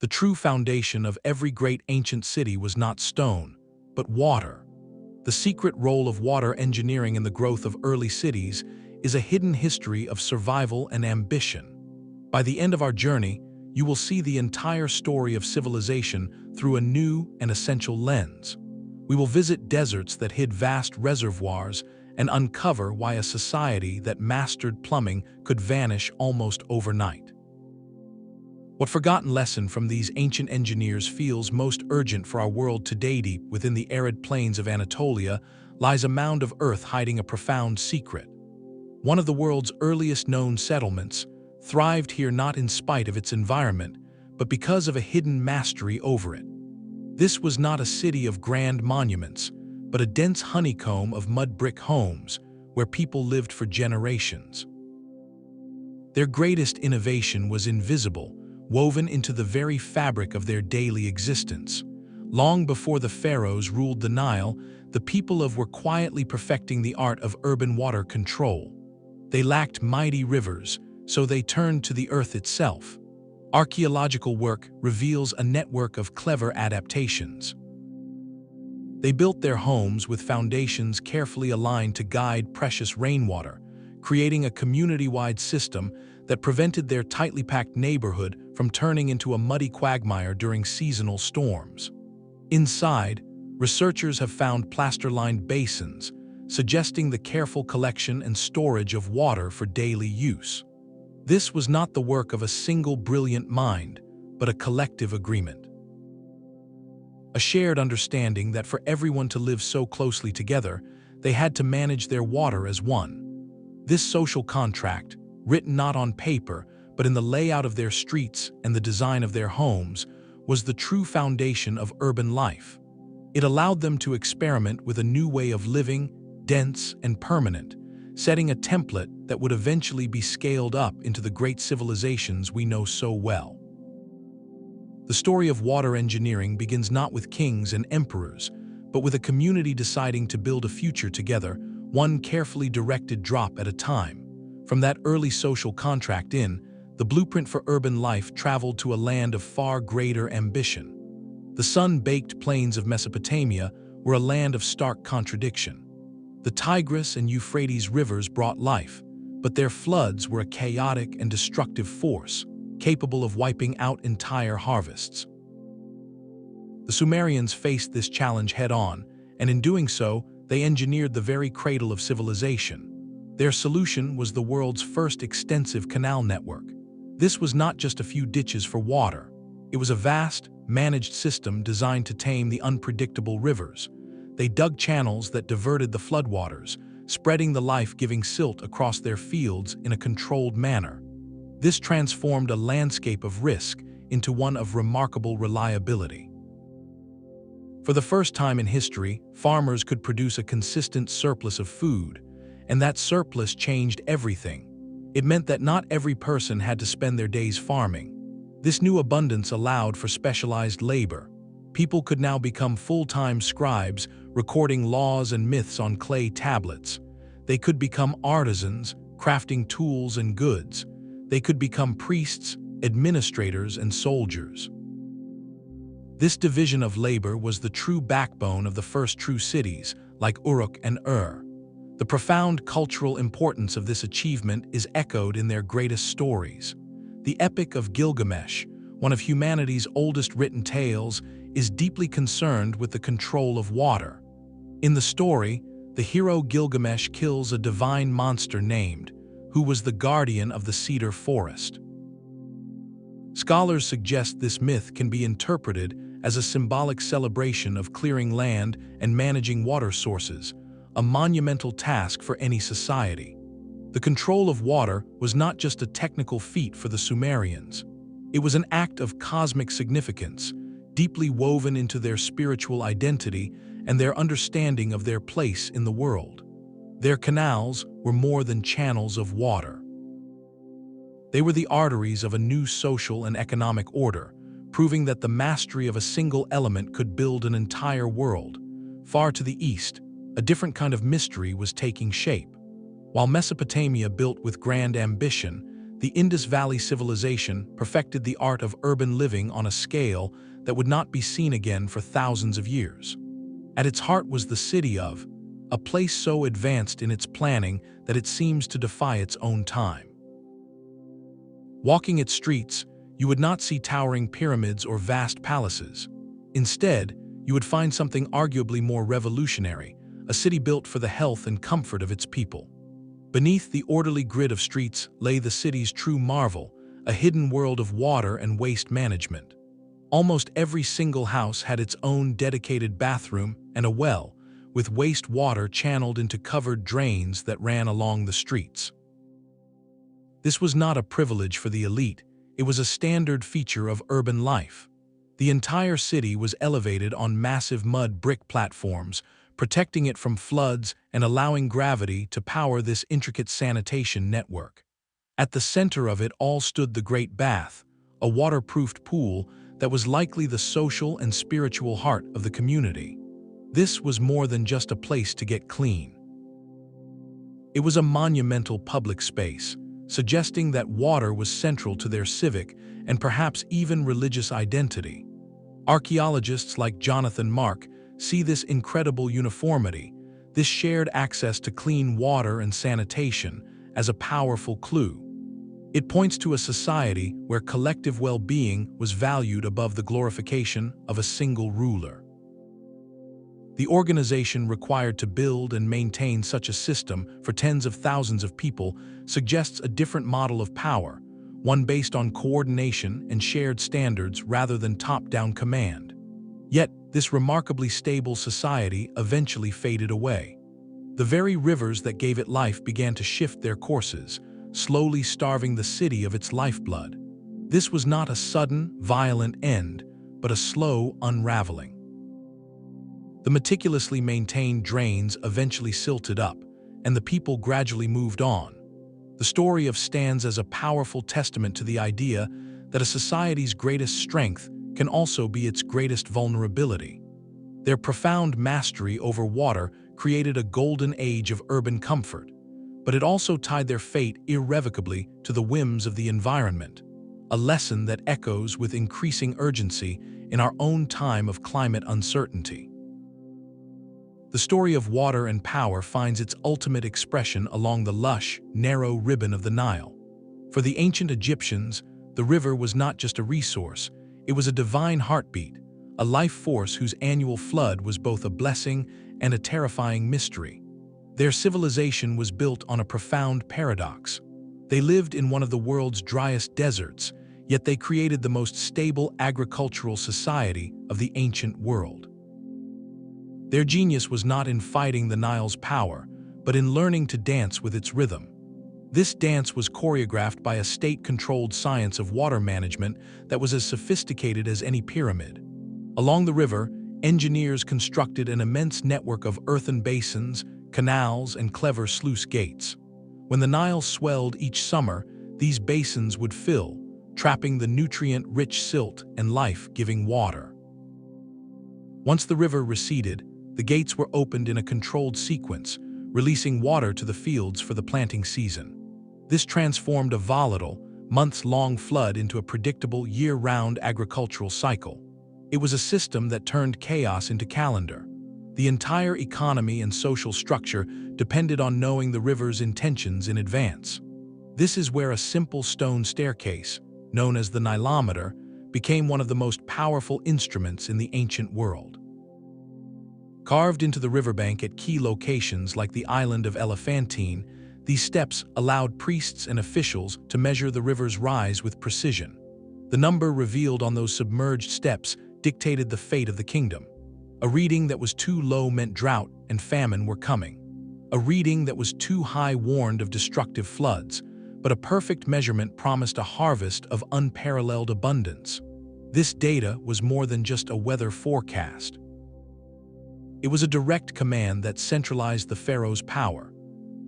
The true foundation of every great ancient city was not stone, but water. The secret role of water engineering in the growth of early cities is a hidden history of survival and ambition. By the end of our journey, you will see the entire story of civilization through a new and essential lens. We will visit deserts that hid vast reservoirs and uncover why a society that mastered plumbing could vanish almost overnight. What forgotten lesson from these ancient engineers feels most urgent for our world today? Deep within the arid plains of Anatolia lies a mound of earth hiding a profound secret. One of the world's earliest known settlements thrived here not in spite of its environment, but because of a hidden mastery over it. This was not a city of grand monuments, but a dense honeycomb of mud brick homes where people lived for generations. Their greatest innovation was invisible, woven into the very fabric of their daily existence. Long before the pharaohs ruled the Nile, the people were quietly perfecting the art of urban water control. They lacked mighty rivers, so they turned to the earth itself. Archaeological work reveals a network of clever adaptations. They built their homes with foundations carefully aligned to guide precious rainwater, creating a community-wide system that prevented their tightly packed neighborhood from turning into a muddy quagmire during seasonal storms. Inside, researchers have found plaster-lined basins, suggesting the careful collection and storage of water for daily use. This was not the work of a single brilliant mind, but a collective agreement. A shared understanding that for everyone to live so closely together, they had to manage their water as one. This social contract, written not on paper, but in the layout of their streets and the design of their homes, was the true foundation of urban life. It allowed them to experiment with a new way of living, dense and permanent, setting a template that would eventually be scaled up into the great civilizations we know so well. The story of water engineering begins not with kings and emperors, but with a community deciding to build a future together, one carefully directed drop at a time. From that early social contract the blueprint for urban life traveled to a land of far greater ambition. The sun-baked plains of Mesopotamia were a land of stark contradiction. The Tigris and Euphrates rivers brought life, but their floods were a chaotic and destructive force, capable of wiping out entire harvests. The Sumerians faced this challenge head-on, and in doing so, they engineered the very cradle of civilization. Their solution was the world's first extensive canal network. This was not just a few ditches for water. It was a vast, managed system designed to tame the unpredictable rivers. They dug channels that diverted the floodwaters, spreading the life-giving silt across their fields in a controlled manner. This transformed a landscape of risk into one of remarkable reliability. For the first time in history, farmers could produce a consistent surplus of food, and that surplus changed everything. It meant that not every person had to spend their days farming. This new abundance allowed for specialized labor. People could now become full-time scribes, recording laws and myths on clay tablets. They could become artisans, crafting tools and goods. They could become priests, administrators, and soldiers. This division of labor was the true backbone of the first true cities, like Uruk and Ur. The profound cultural importance of this achievement is echoed in their greatest stories. The Epic of Gilgamesh, one of humanity's oldest written tales, is deeply concerned with the control of water. In the story, the hero Gilgamesh kills a divine monster named, who was the guardian of the cedar forest. Scholars suggest this myth can be interpreted as a symbolic celebration of clearing land and managing water sources, a monumental task for any society. The control of water was not just a technical feat for the Sumerians. It was an act of cosmic significance, deeply woven into their spiritual identity and their understanding of their place in the world. Their canals were more than channels of water. They were the arteries of a new social and economic order, proving that the mastery of a single element could build an entire world. Far to the east, a different kind of mystery was taking shape. While Mesopotamia built with grand ambition, The Indus Valley civilization perfected the art of urban living on a scale that would not be seen again for thousands of years. At its heart was the city of, a place so advanced in its planning that it seems to defy its own time. Walking its streets, you would not see towering pyramids or vast palaces. Instead, you would find something arguably more revolutionary, a city built for the health and comfort of its people. Beneath the orderly grid of streets lay the city's true marvel, a hidden world of water and waste management. Almost every single house had its own dedicated bathroom and a well, with waste water channeled into covered drains that ran along the streets. This was not a privilege for the elite, it was a standard feature of urban life. The entire city was elevated on massive mud brick platforms, protecting it from floods and allowing gravity to power this intricate sanitation network. At the center of it all stood the Great Bath, a waterproofed pool that was likely the social and spiritual heart of the community. This was more than just a place to get clean. It was a monumental public space, suggesting that water was central to their civic and perhaps even religious identity. Archaeologists like Jonathan Mark see this incredible uniformity, this shared access to clean water and sanitation, as a powerful clue. It points to a society where collective well-being was valued above the glorification of a single ruler. The organization required to build and maintain such a system for tens of thousands of people suggests a different model of power, one based on coordination and shared standards rather than top-down command. Yet, this remarkably stable society eventually faded away. The very rivers that gave it life began to shift their courses, slowly starving the city of its lifeblood. This was not a sudden, violent end, but a slow unraveling. The meticulously maintained drains eventually silted up, and the people gradually moved on. The story stands as a powerful testament to the idea that a society's greatest strength can also be its greatest vulnerability. Their profound mastery over water created a golden age of urban comfort, but it also tied their fate irrevocably to the whims of the environment, a lesson that echoes with increasing urgency in our own time of climate uncertainty. The story of water and power finds its ultimate expression along the lush, narrow ribbon of the Nile. For the ancient Egyptians, the river was not just a resource, it was a divine heartbeat, a life force whose annual flood was both a blessing and a terrifying mystery. Their civilization was built on a profound paradox. They lived in one of the world's driest deserts, yet they created the most stable agricultural society of the ancient world. Their genius was not in fighting the Nile's power, but in learning to dance with its rhythm. This dance was choreographed by a state-controlled science of water management that was as sophisticated as any pyramid. Along the river, engineers constructed an immense network of earthen basins, canals, and clever sluice gates. When the Nile swelled each summer, these basins would fill, trapping the nutrient-rich silt and life-giving water. Once the river receded, the gates were opened in a controlled sequence, releasing water to the fields for the planting season. This transformed a volatile, months-long flood into a predictable year-round agricultural cycle. It was a system that turned chaos into calendar. The entire economy and social structure depended on knowing the river's intentions in advance. This is where a simple stone staircase, known as the Nilometer, became one of the most powerful instruments in the ancient world. Carved into the riverbank at key locations like the island of Elephantine, these steps allowed priests and officials to measure the river's rise with precision. The number revealed on those submerged steps dictated the fate of the kingdom. A reading that was too low meant drought and famine were coming. A reading that was too high warned of destructive floods, but a perfect measurement promised a harvest of unparalleled abundance. This data was more than just a weather forecast. It was a direct command that centralized the pharaoh's power.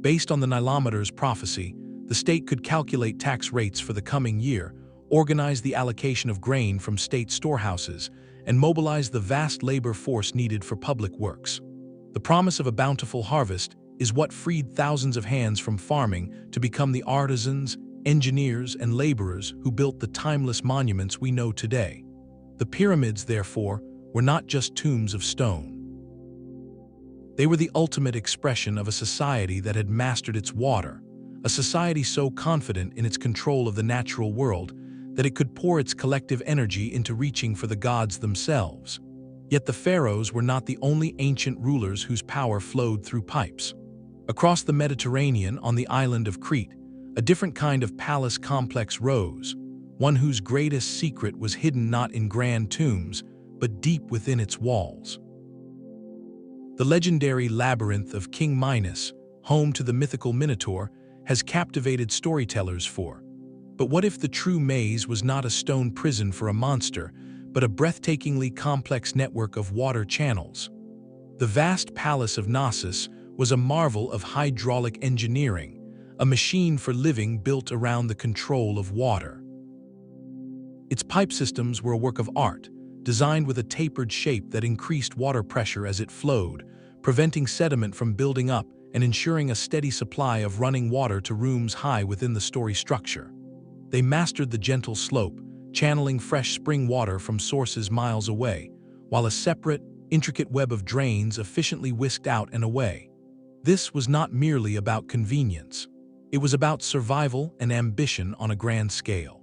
Based on the Nilometer's prophecy, the state could calculate tax rates for the coming year, organize the allocation of grain from state storehouses, and mobilize the vast labor force needed for public works. The promise of a bountiful harvest is what freed thousands of hands from farming to become the artisans, engineers, and laborers who built the timeless monuments we know today. The pyramids, therefore, were not just tombs of stone. They were the ultimate expression of a society that had mastered its water, a society so confident in its control of the natural world that it could pour its collective energy into reaching for the gods themselves. Yet the pharaohs were not the only ancient rulers whose power flowed through pipes. Across the Mediterranean, on the island of Crete, a different kind of palace complex rose, one whose greatest secret was hidden not in grand tombs, but deep within its walls. The legendary Labyrinth of King Minos, home to the mythical Minotaur, has captivated storytellers for. But what if the true maze was not a stone prison for a monster, but a breathtakingly complex network of water channels? The vast palace of Knossos was a marvel of hydraulic engineering, a machine for living built around the control of water. Its pipe systems were a work of art, designed with a tapered shape that increased water pressure as it flowed, preventing sediment from building up and ensuring a steady supply of running water to rooms high within the story structure. They mastered the gentle slope, channeling fresh spring water from sources miles away, while a separate, intricate web of drains efficiently whisked out and away. This was not merely about convenience. It was about survival and ambition on a grand scale.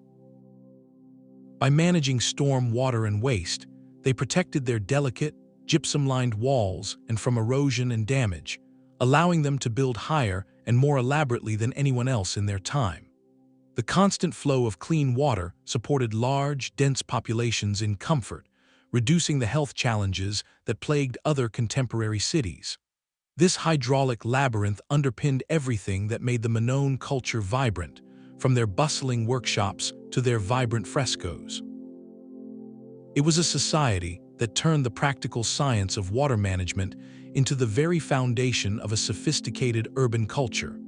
By managing storm water and waste, they protected their delicate, gypsum-lined walls and from erosion and damage, allowing them to build higher and more elaborately than anyone else in their time. The constant flow of clean water supported large, dense populations in comfort, reducing the health challenges that plagued other contemporary cities. This hydraulic labyrinth underpinned everything that made the Minoan culture vibrant, from their bustling workshops to their vibrant frescoes. It was a society that turned the practical science of water management into the very foundation of a sophisticated urban culture,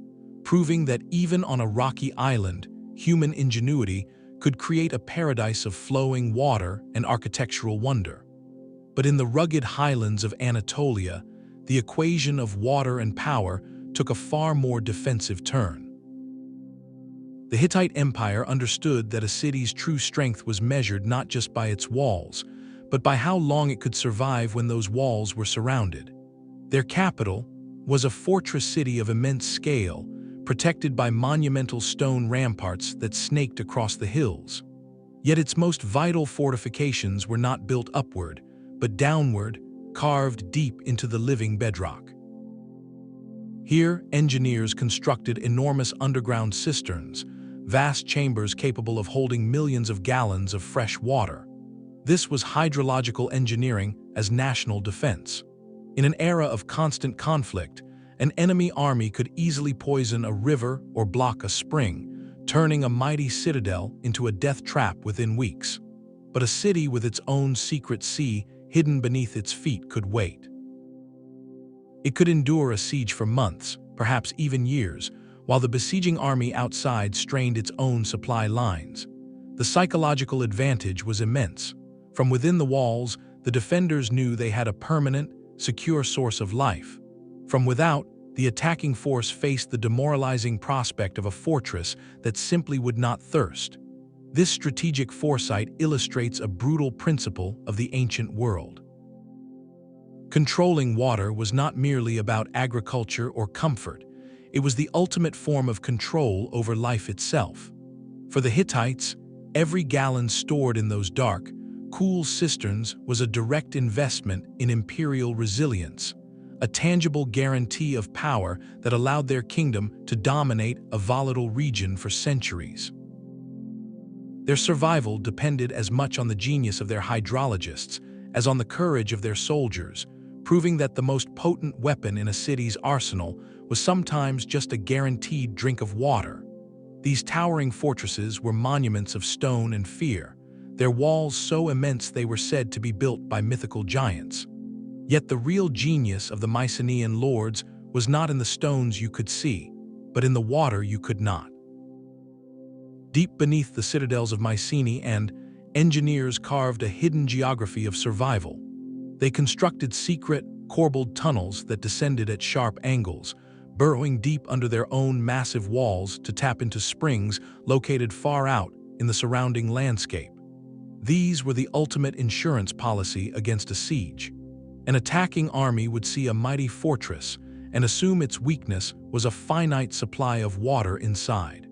proving that even on a rocky island, human ingenuity could create a paradise of flowing water and architectural wonder. But in the rugged highlands of Anatolia, the equation of water and power took a far more defensive turn. The Hittite Empire understood that a city's true strength was measured not just by its walls, but by how long it could survive when those walls were surrounded. Their capital was a fortress city of immense scale, protected by monumental stone ramparts that snaked across the hills. Yet its most vital fortifications were not built upward, but downward, carved deep into the living bedrock. Here, engineers constructed enormous underground cisterns, vast chambers capable of holding millions of gallons of fresh water. This was hydrological engineering as national defense. In an era of constant conflict, an enemy army could easily poison a river or block a spring, turning a mighty citadel into a death trap within weeks. But a city with its own secret sea hidden beneath its feet could wait. It could endure a siege for months, perhaps even years, while the besieging army outside strained its own supply lines. The psychological advantage was immense. From within the walls, the defenders knew they had a permanent, secure source of life. From without, the attacking force faced the demoralizing prospect of a fortress that simply would not thirst. This strategic foresight illustrates a brutal principle of the ancient world. Controlling water was not merely about agriculture or comfort. It was the ultimate form of control over life itself. For the Hittites, every gallon stored in those dark, cool cisterns was a direct investment in imperial resilience, a tangible guarantee of power that allowed their kingdom to dominate a volatile region for centuries. Their survival depended as much on the genius of their hydrologists as on the courage of their soldiers, proving that the most potent weapon in a city's arsenal was sometimes just a guaranteed drink of water. These towering fortresses were monuments of stone and fear, their walls so immense they were said to be built by mythical giants. Yet the real genius of the Mycenaean lords was not in the stones you could see, but in the water you could not. Deep beneath the citadels of Mycenae, engineers carved a hidden geography of survival. They constructed secret, corbelled tunnels that descended at sharp angles, burrowing deep under their own massive walls to tap into springs located far out in the surrounding landscape. These were the ultimate insurance policy against a siege. An attacking army would see a mighty fortress and assume its weakness was a finite supply of water inside.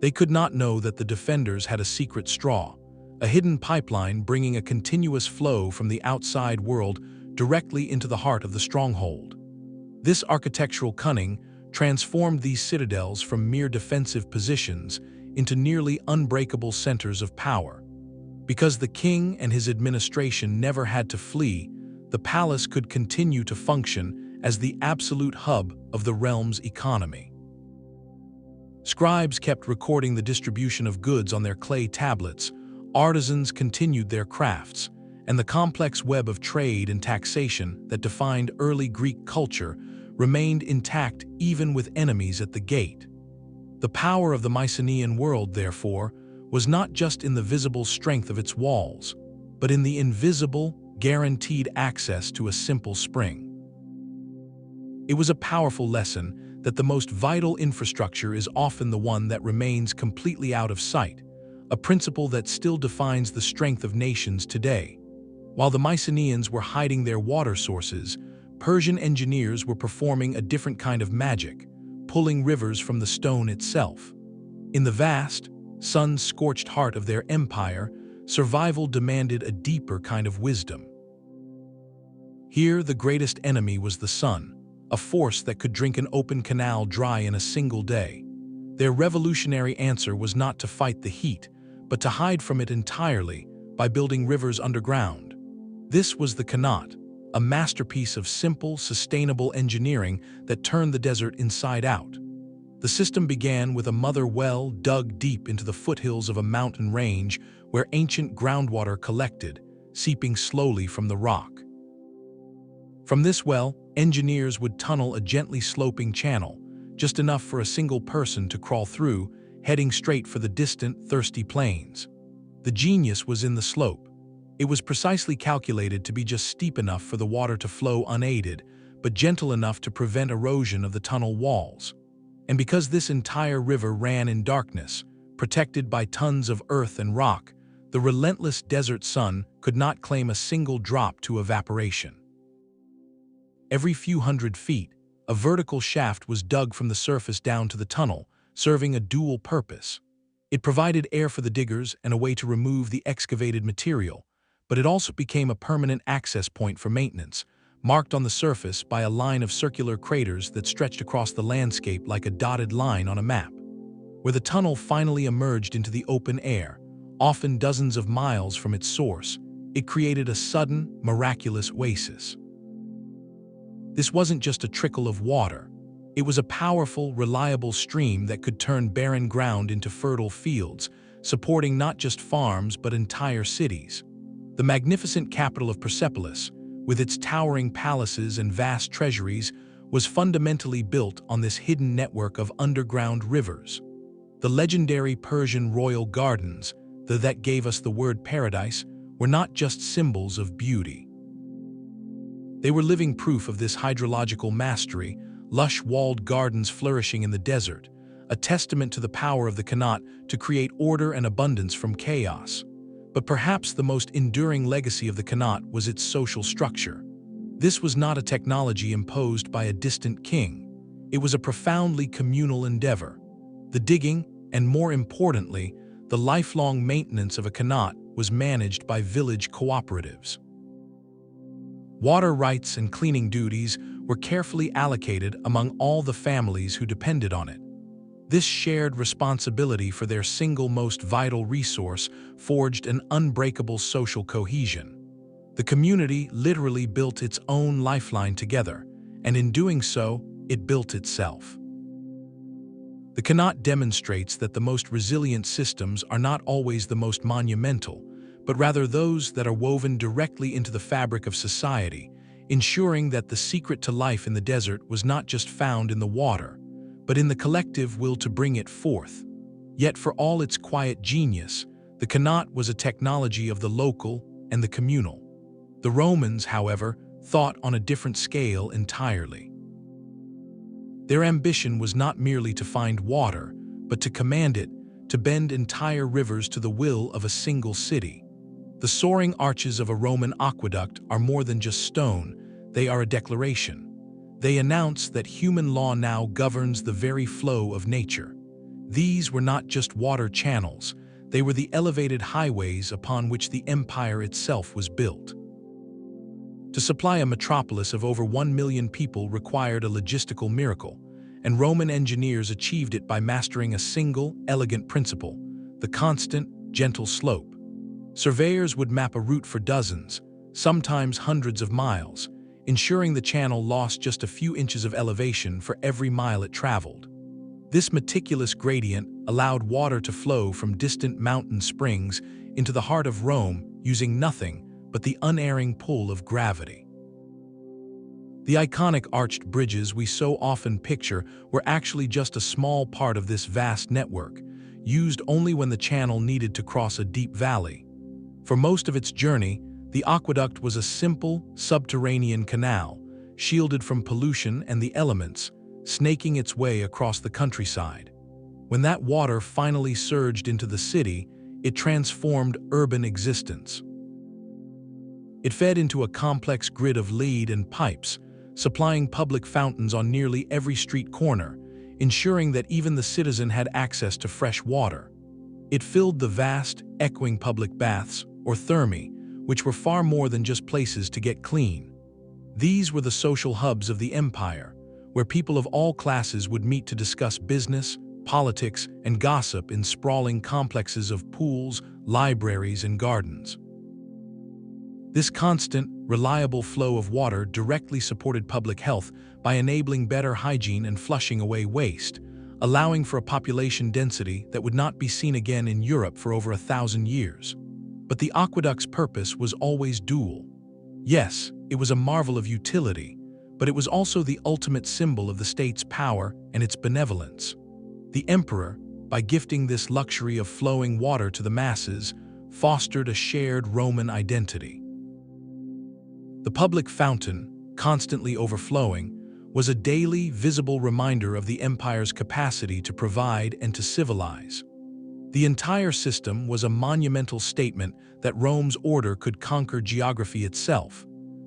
They could not know that the defenders had a secret straw, a hidden pipeline bringing a continuous flow from the outside world directly into the heart of the stronghold. This architectural cunning transformed these citadels from mere defensive positions into nearly unbreakable centers of power. Because the king and his administration never had to flee, the palace could continue to function as the absolute hub of the realm's economy. Scribes kept recording the distribution of goods on their clay tablets, artisans continued their crafts, and the complex web of trade and taxation that defined early Greek culture remained intact even with enemies at the gate. The power of the Mycenaean world, therefore, was not just in the visible strength of its walls, but in the invisible, guaranteed access to a simple spring. It was a powerful lesson that the most vital infrastructure is often the one that remains completely out of sight, a principle that still defines the strength of nations today. While the Mycenaeans were hiding their water sources, Persian engineers were performing a different kind of magic, pulling rivers from the stone itself. In the vast, sun-scorched heart of their empire, survival demanded a deeper kind of wisdom. Here, the greatest enemy was the sun, a force that could drink an open canal dry in a single day. Their revolutionary answer was not to fight the heat, but to hide from it entirely by building rivers underground. This was the Qanat, a masterpiece of simple, sustainable engineering that turned the desert inside out. The system began with a mother well dug deep into the foothills of a mountain range where ancient groundwater collected, seeping slowly from the rock. From this well, engineers would tunnel a gently sloping channel, just enough for a single person to crawl through, heading straight for the distant, thirsty plains. The genius was in the slope. It was precisely calculated to be just steep enough for the water to flow unaided, but gentle enough to prevent erosion of the tunnel walls. And because this entire river ran in darkness, protected by tons of earth and rock, the relentless desert sun could not claim a single drop to evaporation. Every few hundred feet, a vertical shaft was dug from the surface down to the tunnel, serving a dual purpose. It provided air for the diggers and a way to remove the excavated material, but it also became a permanent access point for maintenance, marked on the surface by a line of circular craters that stretched across the landscape like a dotted line on a map. Where the tunnel finally emerged into the open air, often dozens of miles from its source, it created a sudden, miraculous oasis. This wasn't just a trickle of water. It was a powerful, reliable stream that could turn barren ground into fertile fields, supporting not just farms but entire cities. The magnificent capital of Persepolis, with its towering palaces and vast treasuries, was fundamentally built on this hidden network of underground rivers. The legendary Persian royal gardens, that gave us the word paradise, were not just symbols of beauty. They were living proof of this hydrological mastery, lush walled gardens flourishing in the desert, a testament to the power of the Qanat to create order and abundance from chaos. But perhaps the most enduring legacy of the Qanat was its social structure. This was not a technology imposed by a distant king. It was a profoundly communal endeavor. The digging, and more importantly, the lifelong maintenance of a Qanat was managed by village cooperatives. Water rights and cleaning duties were carefully allocated among all the families who depended on it. This shared responsibility for their single most vital resource forged an unbreakable social cohesion. The community literally built its own lifeline together, and in doing so, it built itself. The Qanat demonstrates that the most resilient systems are not always the most monumental, but rather those that are woven directly into the fabric of society, ensuring that the secret to life in the desert was not just found in the water, but in the collective will to bring it forth. Yet for all its quiet genius, the Qanat was a technology of the local and the communal. The Romans, however, thought on a different scale entirely. Their ambition was not merely to find water, but to command it, to bend entire rivers to the will of a single city. The soaring arches of a Roman aqueduct are more than just stone, they are a declaration. They announce that human law now governs the very flow of nature. These were not just water channels, they were the elevated highways upon which the empire itself was built. To supply a metropolis of over 1 million people required a logistical miracle, and Roman engineers achieved it by mastering a single, elegant principle: the constant, gentle slope. Surveyors would map a route for dozens, sometimes hundreds of miles, ensuring the channel lost just a few inches of elevation for every mile it traveled. This meticulous gradient allowed water to flow from distant mountain springs into the heart of Rome using nothing but the unerring pull of gravity. The iconic arched bridges we so often picture were actually just a small part of this vast network, used only when the channel needed to cross a deep valley. For most of its journey, the aqueduct was a simple, subterranean canal, shielded from pollution and the elements, snaking its way across the countryside. When that water finally surged into the city, it transformed urban existence. It fed into a complex grid of lead and pipes, supplying public fountains on nearly every street corner, ensuring that even the citizen had access to fresh water. It filled the vast, echoing public baths, or thermae, which were far more than just places to get clean. These were the social hubs of the empire, where people of all classes would meet to discuss business, politics, and gossip in sprawling complexes of pools, libraries, and gardens. This constant, reliable flow of water directly supported public health by enabling better hygiene and flushing away waste, allowing for a population density that would not be seen again in Europe for over 1,000 years. But the aqueduct's purpose was always dual. Yes, it was a marvel of utility, but it was also the ultimate symbol of the state's power and its benevolence. The emperor, by gifting this luxury of flowing water to the masses, fostered a shared Roman identity. The public fountain, constantly overflowing, was a daily, visible reminder of the empire's capacity to provide and to civilize. The entire system was a monumental statement that Rome's order could conquer geography itself,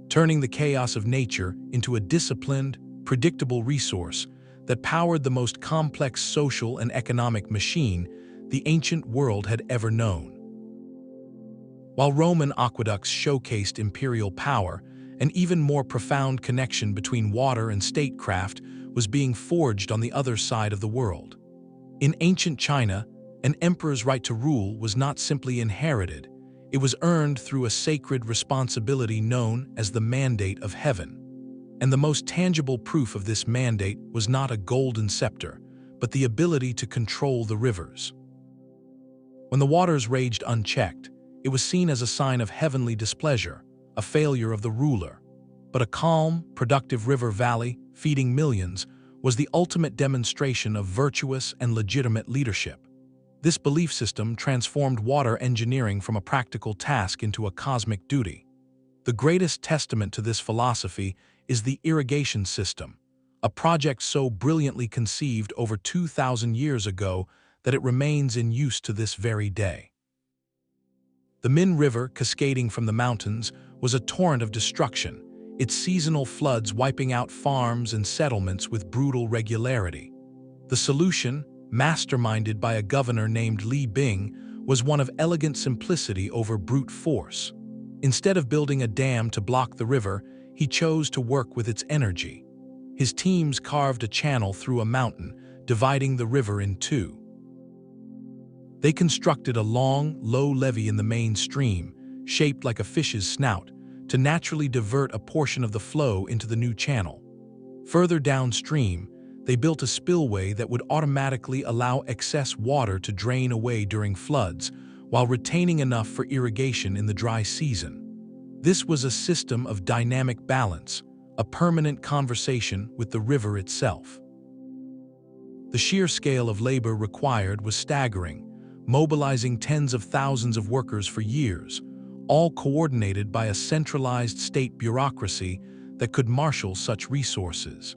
turning the chaos of nature into a disciplined, predictable resource that powered the most complex social and economic machine the ancient world had ever known. While Roman aqueducts showcased imperial power, an even more profound connection between water and statecraft was being forged on the other side of the world. In ancient China, an emperor's right to rule was not simply inherited, it was earned through a sacred responsibility known as the mandate of heaven. And the most tangible proof of this mandate was not a golden scepter, but the ability to control the rivers. When the waters raged unchecked, it was seen as a sign of heavenly displeasure, a failure of the ruler. But a calm, productive river valley, feeding millions, was the ultimate demonstration of virtuous and legitimate leadership. This belief system transformed water engineering from a practical task into a cosmic duty. The greatest testament to this philosophy is the irrigation system, a project so brilliantly conceived over 2,000 years ago that it remains in use to this very day. The Min River, cascading from the mountains, was a torrent of destruction, its seasonal floods wiping out farms and settlements with brutal regularity. The solution, masterminded by a governor named Li Bing, was one of elegant simplicity over brute force. Instead of building a dam to block the river, he chose to work with its energy. His teams carved a channel through a mountain, dividing the river in two. They constructed a long, low levee in the main stream, shaped like a fish's snout, to naturally divert a portion of the flow into the new channel. Further downstream, they built a spillway that would automatically allow excess water to drain away during floods, while retaining enough for irrigation in the dry season. This was a system of dynamic balance, a permanent conversation with the river itself. The sheer scale of labor required was staggering, mobilizing tens of thousands of workers for years, all coordinated by a centralized state bureaucracy that could marshal such resources.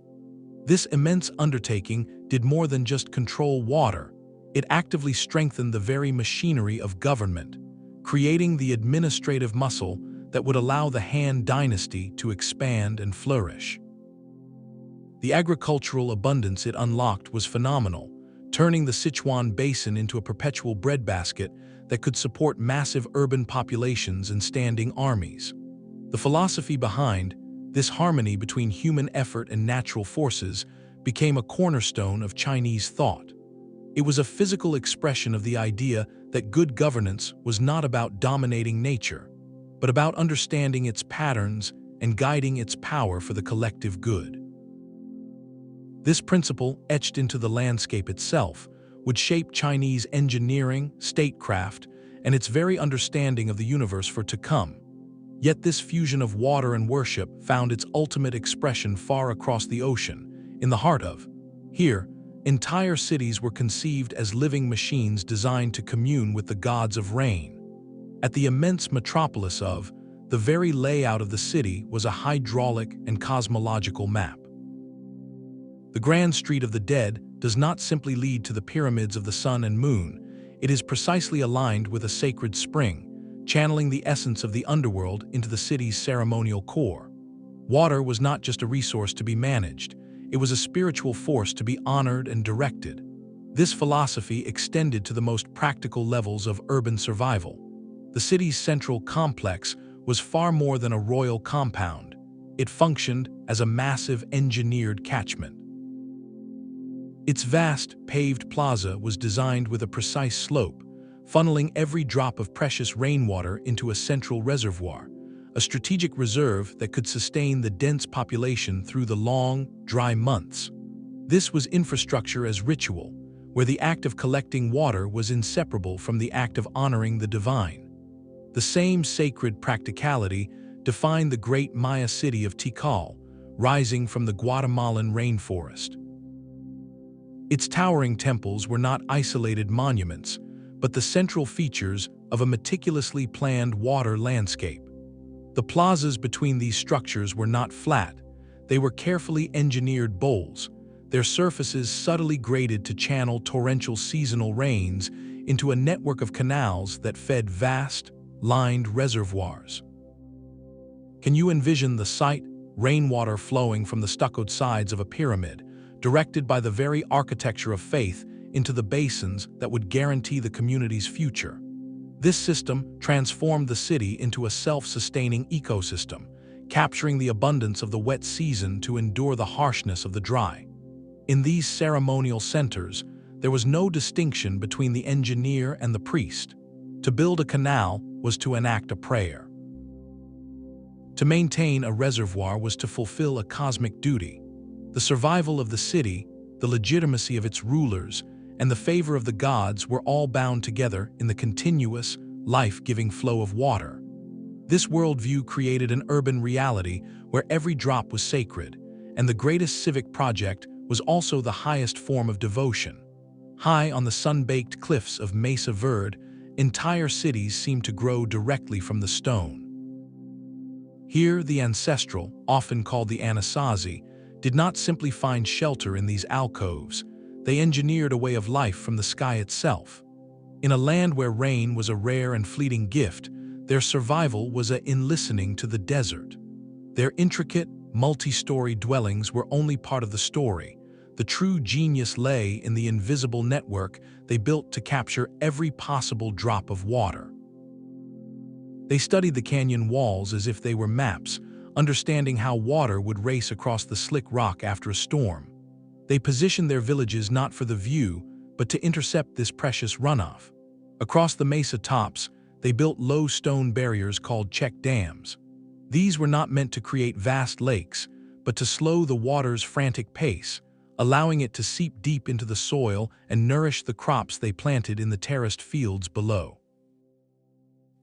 This immense undertaking did more than just control water. It actively strengthened the very machinery of government, creating the administrative muscle that would allow the Han dynasty to expand and flourish. The agricultural abundance it unlocked was phenomenal, turning the Sichuan basin into a perpetual breadbasket that could support massive urban populations and standing armies. The philosophy behind this harmony between human effort and natural forces became a cornerstone of Chinese thought. It was a physical expression of the idea that good governance was not about dominating nature, but about understanding its patterns and guiding its power for the collective good. This principle, etched into the landscape itself, would shape Chinese engineering, statecraft, and its very understanding of the universe for to come. Yet this fusion of water and worship found its ultimate expression far across the ocean, in the heart of. Here, entire cities were conceived as living machines designed to commune with the gods of rain. At the immense metropolis of, the very layout of the city was a hydraulic and cosmological map. The Grand Street of the Dead does not simply lead to the pyramids of the sun and moon. It is precisely aligned with a sacred spring, channeling the essence of the underworld into the city's ceremonial core. Water was not just a resource to be managed, it was a spiritual force to be honored and directed. This philosophy extended to the most practical levels of urban survival. The city's central complex was far more than a royal compound. It functioned as a massive engineered catchment. Its vast, paved plaza was designed with a precise slope, funneling every drop of precious rainwater into a central reservoir, a strategic reserve that could sustain the dense population through the long, dry months. This was infrastructure as ritual, where the act of collecting water was inseparable from the act of honoring the divine. The same sacred practicality defined the great Maya city of Tikal, rising from the Guatemalan rainforest. Its towering temples were not isolated monuments, but the central features of a meticulously planned water landscape. The plazas between these structures were not flat, they were carefully engineered bowls, their surfaces subtly graded to channel torrential seasonal rains into a network of canals that fed vast, lined reservoirs. Can you envision the sight, rainwater flowing from the stuccoed sides of a pyramid, directed by the very architecture of faith into the basins that would guarantee the community's future? This system transformed the city into a self-sustaining ecosystem, capturing the abundance of the wet season to endure the harshness of the dry. In these ceremonial centers, there was no distinction between the engineer and the priest. To build a canal was to enact a prayer. To maintain a reservoir was to fulfill a cosmic duty. The survival of the city, the legitimacy of its rulers, and the favor of the gods were all bound together in the continuous, life-giving flow of water. This worldview created an urban reality where every drop was sacred, and the greatest civic project was also the highest form of devotion. High on the sun-baked cliffs of Mesa Verde, entire cities seemed to grow directly from the stone. Here, the Ancestral, often called the Anasazi, did not simply find shelter in these alcoves, they engineered a way of life from the sky itself. In a land where rain was a rare and fleeting gift, their survival was in listening to the desert. Their intricate, multi-story dwellings were only part of the story. The true genius lay in the invisible network they built to capture every possible drop of water. They studied the canyon walls as if they were maps, understanding how water would race across the slick rock after a storm. They positioned their villages not for the view, but to intercept this precious runoff. Across the mesa tops, they built low stone barriers called check dams. These were not meant to create vast lakes, but to slow the water's frantic pace, allowing it to seep deep into the soil and nourish the crops they planted in the terraced fields below.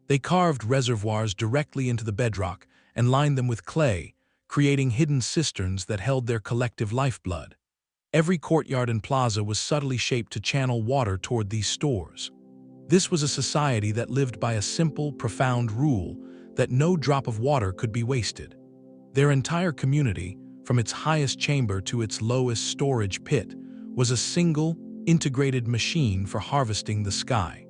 They carved reservoirs directly into the bedrock and lined them with clay, creating hidden cisterns that held their collective lifeblood. Every courtyard and plaza was subtly shaped to channel water toward these stores. This was a society that lived by a simple, profound rule that no drop of water could be wasted. Their entire community, from its highest chamber to its lowest storage pit, was a single, integrated machine for harvesting the sky.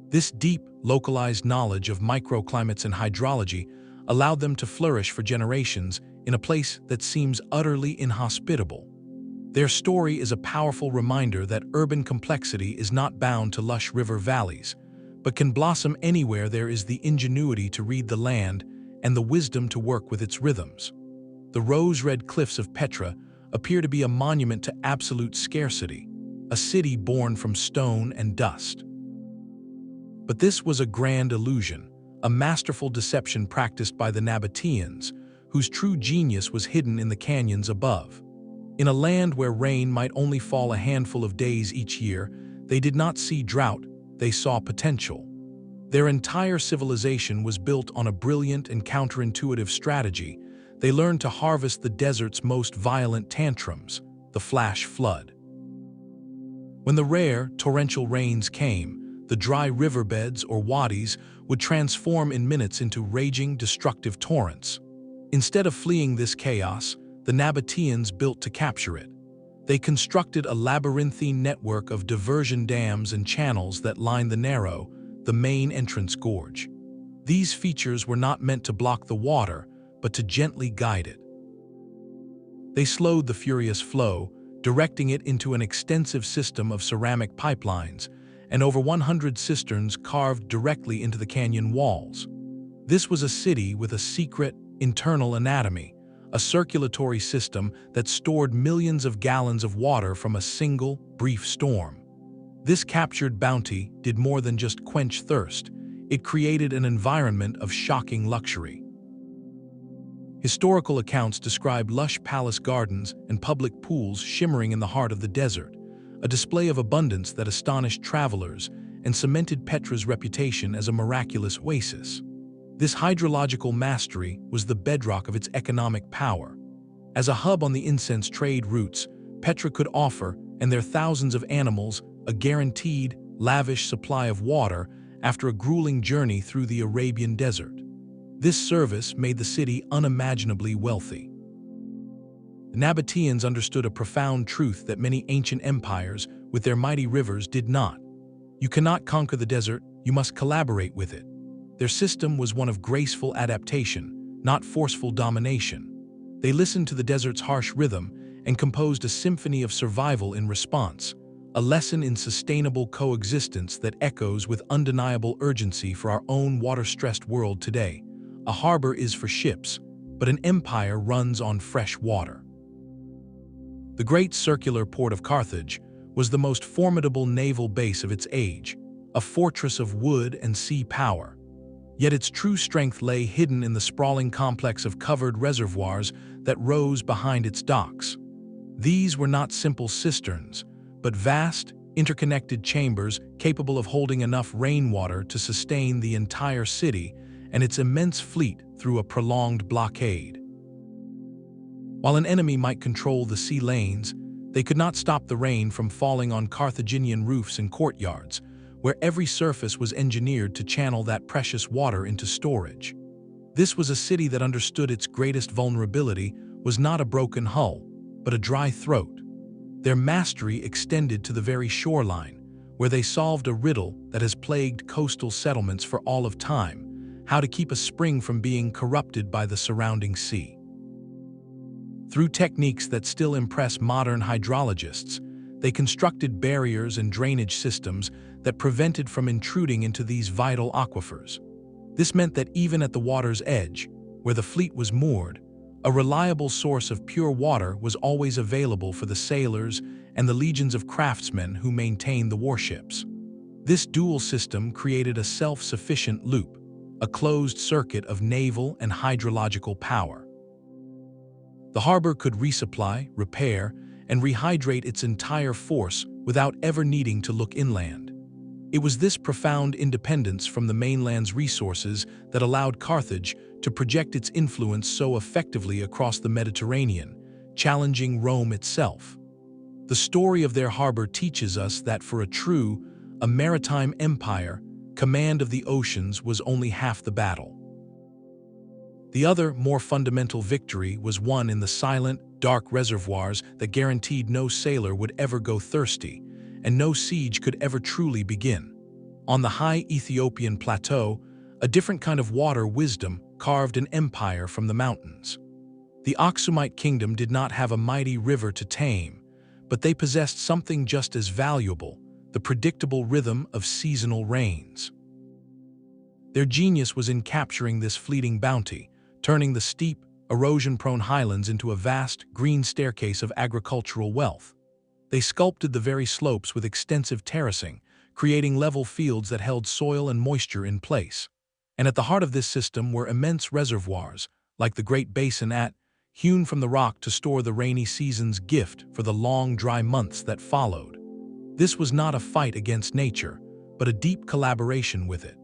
This deep, localized knowledge of microclimates and hydrology allowed them to flourish for generations in a place that seems utterly inhospitable. Their story is a powerful reminder that urban complexity is not bound to lush river valleys, but can blossom anywhere there is the ingenuity to read the land and the wisdom to work with its rhythms. The rose-red cliffs of Petra appear to be a monument to absolute scarcity, a city born from stone and dust. But this was a grand illusion, a masterful deception practiced by the Nabateans, whose true genius was hidden in the canyons above. In a land where rain might only fall a handful of days each year, they did not see drought, they saw potential. Their entire civilization was built on a brilliant and counterintuitive strategy. They learned to harvest the desert's most violent tantrums, the flash flood. When the rare, torrential rains came, the dry riverbeds or wadis would transform in minutes into raging, destructive torrents. Instead of fleeing this chaos, the Nabateans built to capture it. They constructed a labyrinthine network of diversion dams and channels that lined the main entrance gorge. These features were not meant to block the water, but to gently guide it. They slowed the furious flow, directing it into an extensive system of ceramic pipelines and over 100 cisterns carved directly into the canyon walls. This was a city with a secret, internal anatomy, a circulatory system that stored millions of gallons of water from a single, brief storm. This captured bounty did more than just quench thirst. It created an environment of shocking luxury. Historical accounts describe lush palace gardens and public pools shimmering in the heart of the desert, a display of abundance that astonished travelers and cemented Petra's reputation as a miraculous oasis. This hydrological mastery was the bedrock of its economic power. As a hub on the incense trade routes, Petra could offer, and their thousands of animals, a guaranteed, lavish supply of water after a grueling journey through the Arabian desert. This service made the city unimaginably wealthy. The Nabateans understood a profound truth that many ancient empires, with their mighty rivers, did not. You cannot conquer the desert, you must collaborate with it. Their system was one of graceful adaptation, not forceful domination. They listened to the desert's harsh rhythm and composed a symphony of survival in response, a lesson in sustainable coexistence that echoes with undeniable urgency for our own water-stressed world today. A harbor is for ships, but an empire runs on fresh water. The great circular port of Carthage was the most formidable naval base of its age, a fortress of wood and sea power. Yet its true strength lay hidden in the sprawling complex of covered reservoirs that rose behind its docks. These were not simple cisterns, but vast, interconnected chambers capable of holding enough rainwater to sustain the entire city and its immense fleet through a prolonged blockade. While an enemy might control the sea lanes, they could not stop the rain from falling on Carthaginian roofs and courtyards, where every surface was engineered to channel that precious water into storage. This was a city that understood its greatest vulnerability was not a broken hull, but a dry throat. Their mastery extended to the very shoreline, where they solved a riddle that has plagued coastal settlements for all of time: how to keep a spring from being corrupted by the surrounding sea. Through techniques that still impress modern hydrologists, they constructed barriers and drainage systems that prevented from intruding into these vital aquifers. This meant that even at the water's edge, where the fleet was moored, a reliable source of pure water was always available for the sailors and the legions of craftsmen who maintained the warships. This dual system created a self-sufficient loop, a closed circuit of naval and hydrological power. The harbor could resupply, repair, and rehydrate its entire force without ever needing to look inland. It was this profound independence from the mainland's resources that allowed Carthage to project its influence so effectively across the Mediterranean, challenging Rome itself. The story of their harbor teaches us that for a maritime empire, command of the oceans was only half the battle. The other, more fundamental victory was won in the silent, dark reservoirs that guaranteed no sailor would ever go thirsty, and no siege could ever truly begin. On the high Ethiopian plateau, a different kind of water wisdom carved an empire from the mountains. The Aksumite kingdom did not have a mighty river to tame, but they possessed something just as valuable, the predictable rhythm of seasonal rains. Their genius was in capturing this fleeting bounty, turning the steep, erosion-prone highlands into a vast, green staircase of agricultural wealth. They sculpted the very slopes with extensive terracing, creating level fields that held soil and moisture in place. And at the heart of this system were immense reservoirs, like the Great Basin hewn from the rock to store the rainy season's gift for the long, dry months that followed. This was not a fight against nature, but a deep collaboration with it.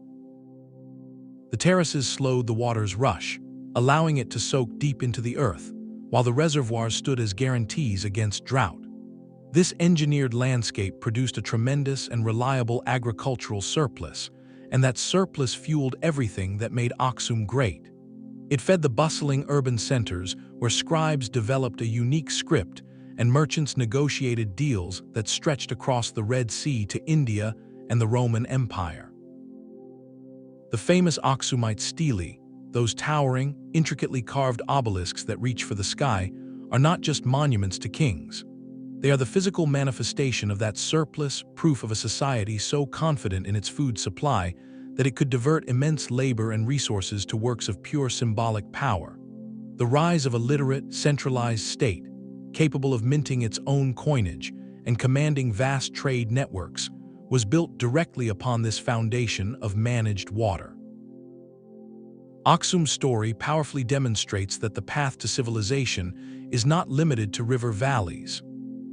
The terraces slowed the water's rush, allowing it to soak deep into the earth, while the reservoirs stood as guarantees against drought. This engineered landscape produced a tremendous and reliable agricultural surplus, and that surplus fueled everything that made Aksum great. It fed the bustling urban centers where scribes developed a unique script and merchants negotiated deals that stretched across the Red Sea to India and the Roman Empire. The famous Aksumite stelae, those towering, intricately carved obelisks that reach for the sky, are not just monuments to kings. They are the physical manifestation of that surplus, proof of a society so confident in its food supply that it could divert immense labor and resources to works of pure symbolic power. The rise of a literate, centralized state, capable of minting its own coinage and commanding vast trade networks, was built directly upon this foundation of managed water. Aksum's story powerfully demonstrates that the path to civilization is not limited to river valleys.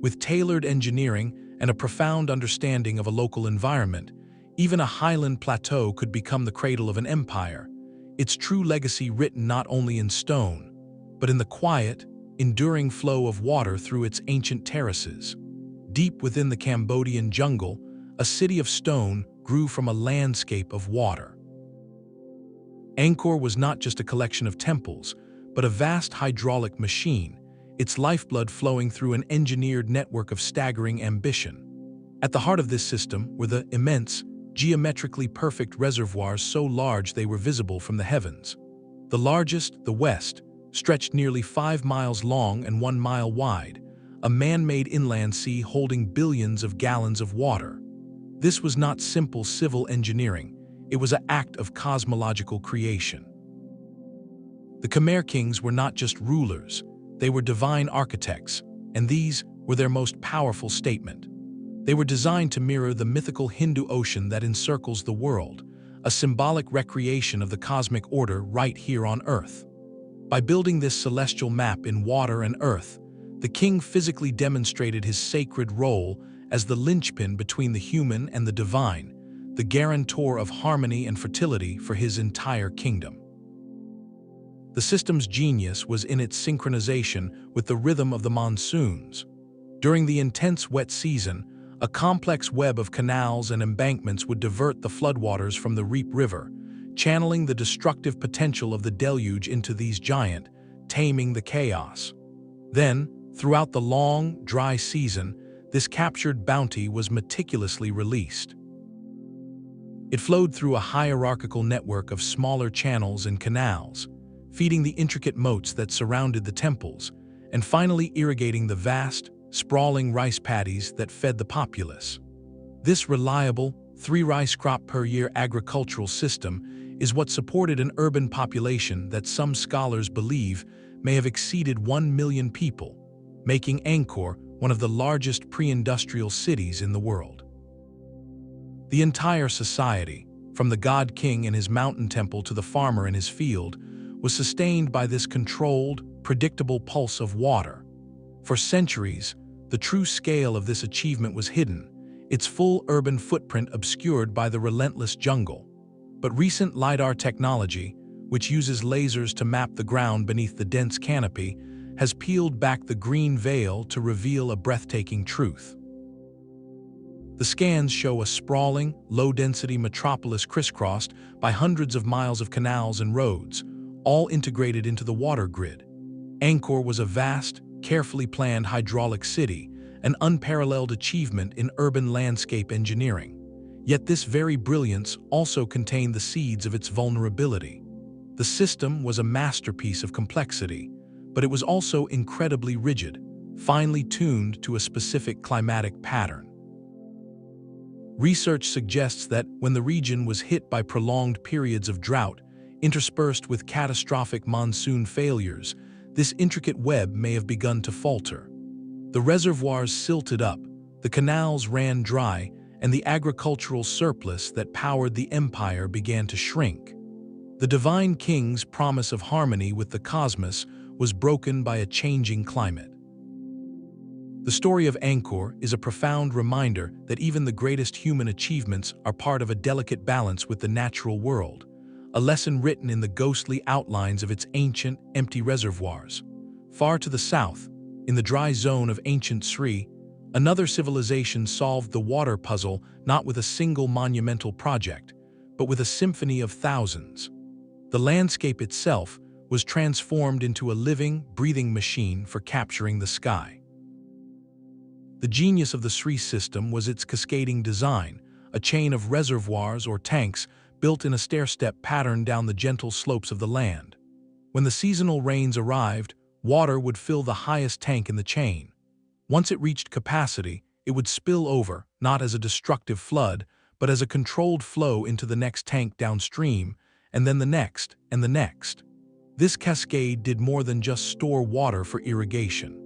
With tailored engineering and a profound understanding of a local environment, even a highland plateau could become the cradle of an empire, its true legacy written not only in stone, but in the quiet, enduring flow of water through its ancient terraces. Deep within the Cambodian jungle, a city of stone grew from a landscape of water. Angkor was not just a collection of temples, but a vast hydraulic machine, its lifeblood flowing through an engineered network of staggering ambition. At the heart of this system were the immense, geometrically perfect reservoirs so large they were visible from the heavens. The largest, the West, stretched nearly 5 miles long and 1 mile wide, a man-made inland sea holding billions of gallons of water. This was not simple civil engineering, it was an act of cosmological creation. The Khmer kings were not just rulers, they were divine architects, and these were their most powerful statement. They were designed to mirror the mythical Hindu Ocean that encircles the world, a symbolic recreation of the cosmic order right here on Earth. By building this celestial map in water and earth, the king physically demonstrated his sacred role as the linchpin between the human and the divine, the guarantor of harmony and fertility for his entire kingdom. The system's genius was in its synchronization with the rhythm of the monsoons. During the intense wet season, a complex web of canals and embankments would divert the floodwaters from the Reap River, channeling the destructive potential of the deluge into these giant, taming the chaos. Then, throughout the long, dry season, this captured bounty was meticulously released. It flowed through a hierarchical network of smaller channels and canals, feeding the intricate moats that surrounded the temples, and finally irrigating the vast, sprawling rice paddies that fed the populace. This reliable, 3 rice crop per year agricultural system is what supported an urban population that some scholars believe may have exceeded 1 million people, making Angkor one of the largest pre-industrial cities in the world. The entire society, from the god-king in his mountain temple to the farmer in his field, was sustained by this controlled, predictable pulse of water. For centuries, the true scale of this achievement was hidden, its full urban footprint obscured by the relentless jungle. But recent LiDAR technology, which uses lasers to map the ground beneath the dense canopy, has peeled back the green veil to reveal a breathtaking truth. The scans show a sprawling, low-density metropolis crisscrossed by hundreds of miles of canals and roads, all integrated into the water grid. Angkor was a vast, carefully planned hydraulic city, an unparalleled achievement in urban landscape engineering. Yet this very brilliance also contained the seeds of its vulnerability. The system was a masterpiece of complexity, but it was also incredibly rigid, finely tuned to a specific climatic pattern. Research suggests that when the region was hit by prolonged periods of drought, interspersed with catastrophic monsoon failures, this intricate web may have begun to falter. The reservoirs silted up, the canals ran dry, and the agricultural surplus that powered the empire began to shrink. The divine king's promise of harmony with the cosmos was broken by a changing climate. The story of Angkor is a profound reminder that even the greatest human achievements are part of a delicate balance with the natural world, a lesson written in the ghostly outlines of its ancient, empty reservoirs. Far to the south, in the dry zone of ancient Sri, another civilization solved the water puzzle not with a single monumental project, but with a symphony of thousands. The landscape itself was transformed into a living, breathing machine for capturing the sky. The genius of the Sri system was its cascading design, a chain of reservoirs or tanks built in a stair-step pattern down the gentle slopes of the land. When the seasonal rains arrived, water would fill the highest tank in the chain. Once it reached capacity, it would spill over, not as a destructive flood, but as a controlled flow into the next tank downstream, and then the next, and the next. This cascade did more than just store water for irrigation.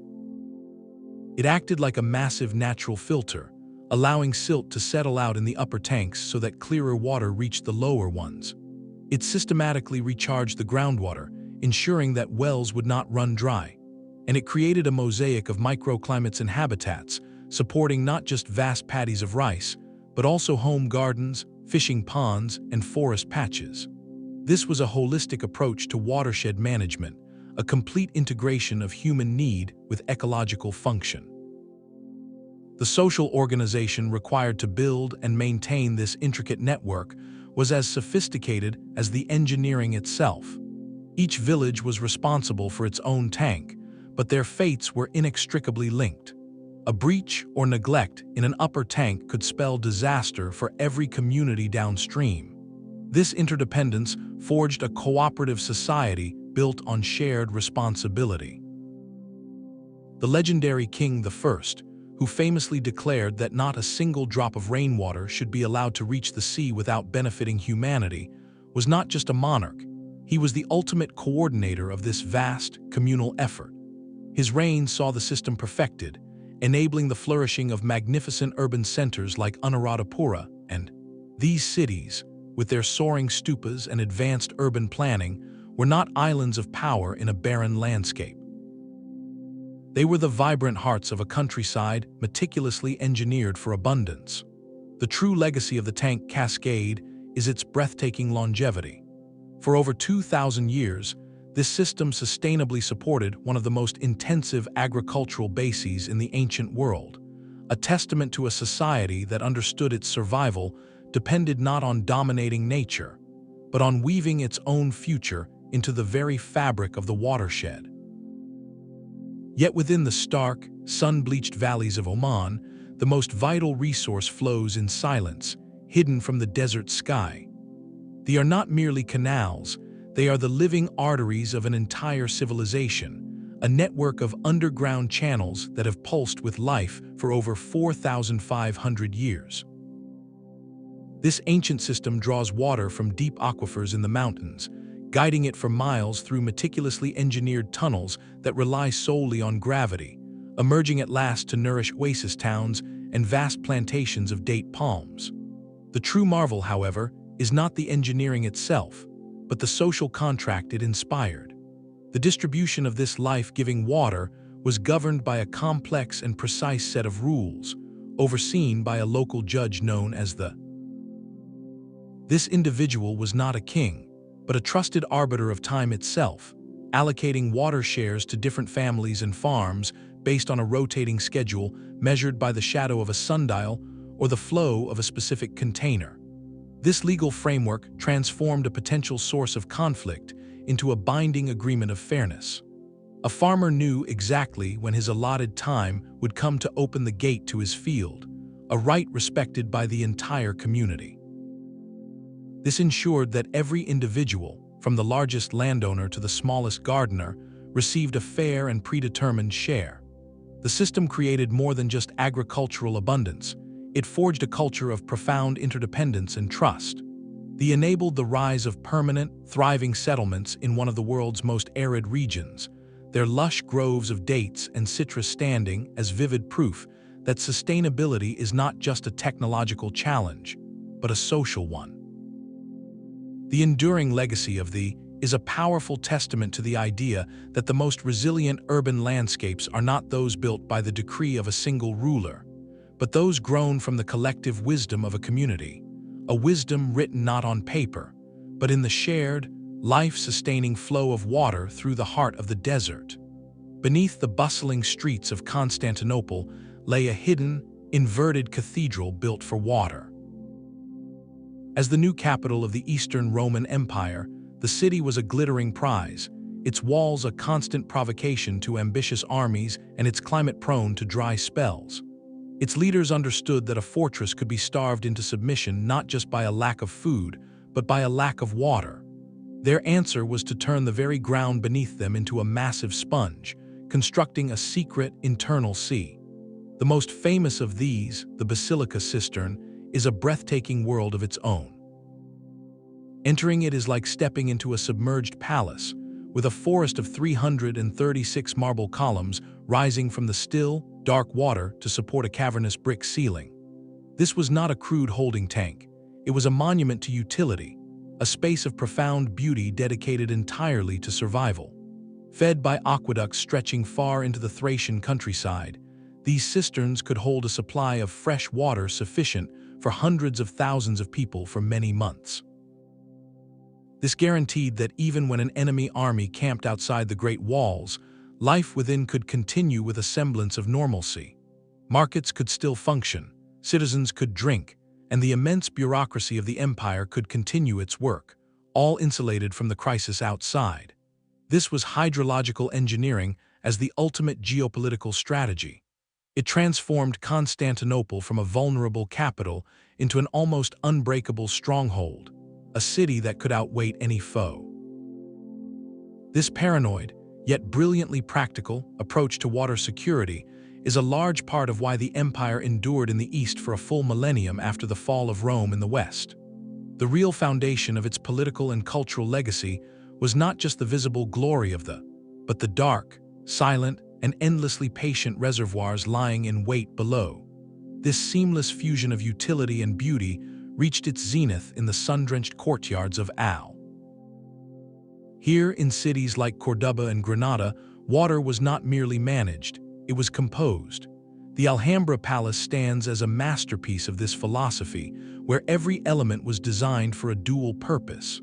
It acted like a massive natural filter, allowing silt to settle out in the upper tanks so that clearer water reached the lower ones. It systematically recharged the groundwater, ensuring that wells would not run dry. And it created a mosaic of microclimates and habitats, supporting not just vast paddies of rice, but also home gardens, fishing ponds, and forest patches. This was a holistic approach to watershed management, a complete integration of human need with ecological function. The social organization required to build and maintain this intricate network was as sophisticated as the engineering itself. Each village was responsible for its own tank, but their fates were inextricably linked. A breach or neglect in an upper tank could spell disaster for every community downstream. This interdependence forged a cooperative society built on shared responsibility. The legendary King I, who famously declared that not a single drop of rainwater should be allowed to reach the sea without benefiting humanity, was not just a monarch, he was the ultimate coordinator of this vast, communal effort. His reign saw the system perfected, enabling the flourishing of magnificent urban centers like Anuradhapura, and these cities, with their soaring stupas and advanced urban planning, were not islands of power in a barren landscape. They were the vibrant hearts of a countryside meticulously engineered for abundance. The true legacy of the tank cascade is its breathtaking longevity. For over 2,000 years, this system sustainably supported one of the most intensive agricultural bases in the ancient world, a testament to a society that understood its survival depended not on dominating nature, but on weaving its own future into the very fabric of the watershed. Yet within the stark, sun-bleached valleys of Oman, the most vital resource flows in silence, hidden from the desert sky. They are not merely canals, they are the living arteries of an entire civilization, a network of underground channels that have pulsed with life for over 4,500 years. This ancient system draws water from deep aquifers in the mountains, guiding it for miles through meticulously engineered tunnels that rely solely on gravity, emerging at last to nourish oasis towns and vast plantations of date palms. The true marvel, however, is not the engineering itself, but the social contract it inspired. The distribution of this life-giving water was governed by a complex and precise set of rules, overseen by a local judge known as the. This individual was not a king, but a trusted arbiter of time itself, allocating water shares to different families and farms based on a rotating schedule measured by the shadow of a sundial or the flow of a specific container. This legal framework transformed a potential source of conflict into a binding agreement of fairness. A farmer knew exactly when his allotted time would come to open the gate to his field, a right respected by the entire community. This ensured that every individual, from the largest landowner to the smallest gardener, received a fair and predetermined share. The system created more than just agricultural abundance. It forged a culture of profound interdependence and trust. It enabled the rise of permanent, thriving settlements in one of the world's most arid regions, their lush groves of dates and citrus standing as vivid proof that sustainability is not just a technological challenge, but a social one. The enduring legacy of the is a powerful testament to the idea that the most resilient urban landscapes are not those built by the decree of a single ruler, but those grown from the collective wisdom of a community, a wisdom written not on paper, but in the shared, life-sustaining flow of water through the heart of the desert. Beneath the bustling streets of Constantinople lay a hidden, inverted cathedral built for water. As the new capital of the Eastern Roman Empire, the city was a glittering prize, its walls a constant provocation to ambitious armies and its climate prone to dry spells. Its leaders understood that a fortress could be starved into submission not just by a lack of food, but by a lack of water. Their answer was to turn the very ground beneath them into a massive sponge, constructing a secret internal sea. The most famous of these, the Basilica Cistern, is a breathtaking world of its own. Entering it is like stepping into a submerged palace, with a forest of 336 marble columns rising from the still, dark water to support a cavernous brick ceiling. This was not a crude holding tank. It was a monument to utility, a space of profound beauty dedicated entirely to survival. Fed by aqueducts stretching far into the Thracian countryside, these cisterns could hold a supply of fresh water sufficient for hundreds of thousands of people for many months. This guaranteed that even when an enemy army camped outside the Great Walls, life within could continue with a semblance of normalcy. Markets could still function, citizens could drink, and the immense bureaucracy of the empire could continue its work, all insulated from the crisis outside. This was hydrological engineering as the ultimate geopolitical strategy. It transformed Constantinople from a vulnerable capital into an almost unbreakable stronghold, a city that could outweight any foe. This paranoid, yet brilliantly practical, approach to water security is a large part of why the empire endured in the East for a full millennium after the fall of Rome in the West. The real foundation of its political and cultural legacy was not just the visible glory of but the dark, silent, and endlessly patient reservoirs lying in wait below. This seamless fusion of utility and beauty reached its zenith in the sun-drenched courtyards of Al. Here, in cities like Cordoba and Granada, water was not merely managed, it was composed. The Alhambra Palace stands as a masterpiece of this philosophy, where every element was designed for a dual purpose.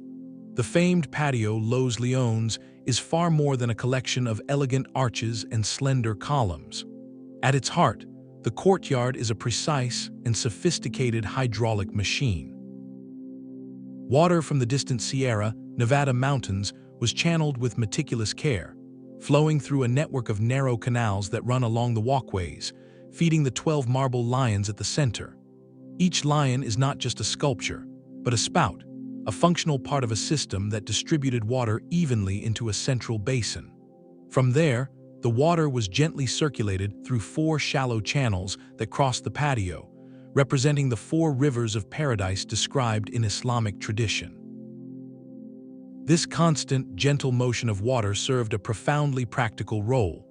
The famed patio Los Leones is far more than a collection of elegant arches and slender columns. At its heart, the courtyard is a precise and sophisticated hydraulic machine. Water from the distant Sierra Nevada mountains was channeled with meticulous care, flowing through a network of narrow canals that run along the walkways, feeding the 12 marble lions at the center. Each lion is not just a sculpture, but a spout, a functional part of a system that distributed water evenly into a central basin. From there, the water was gently circulated through 4 shallow channels that crossed the patio, representing the 4 rivers of paradise described in Islamic tradition. This constant, gentle motion of water served a profoundly practical role.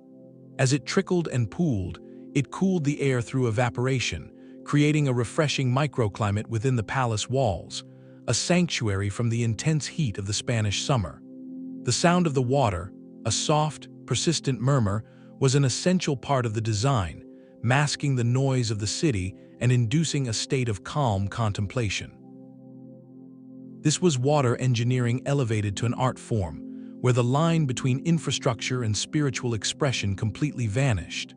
As it trickled and pooled, it cooled the air through evaporation, creating a refreshing microclimate within the palace walls, a sanctuary from the intense heat of the Spanish summer. The sound of the water, a soft, persistent murmur, was an essential part of the design, masking the noise of the city and inducing a state of calm contemplation. This was water engineering elevated to an art form, where the line between infrastructure and spiritual expression completely vanished.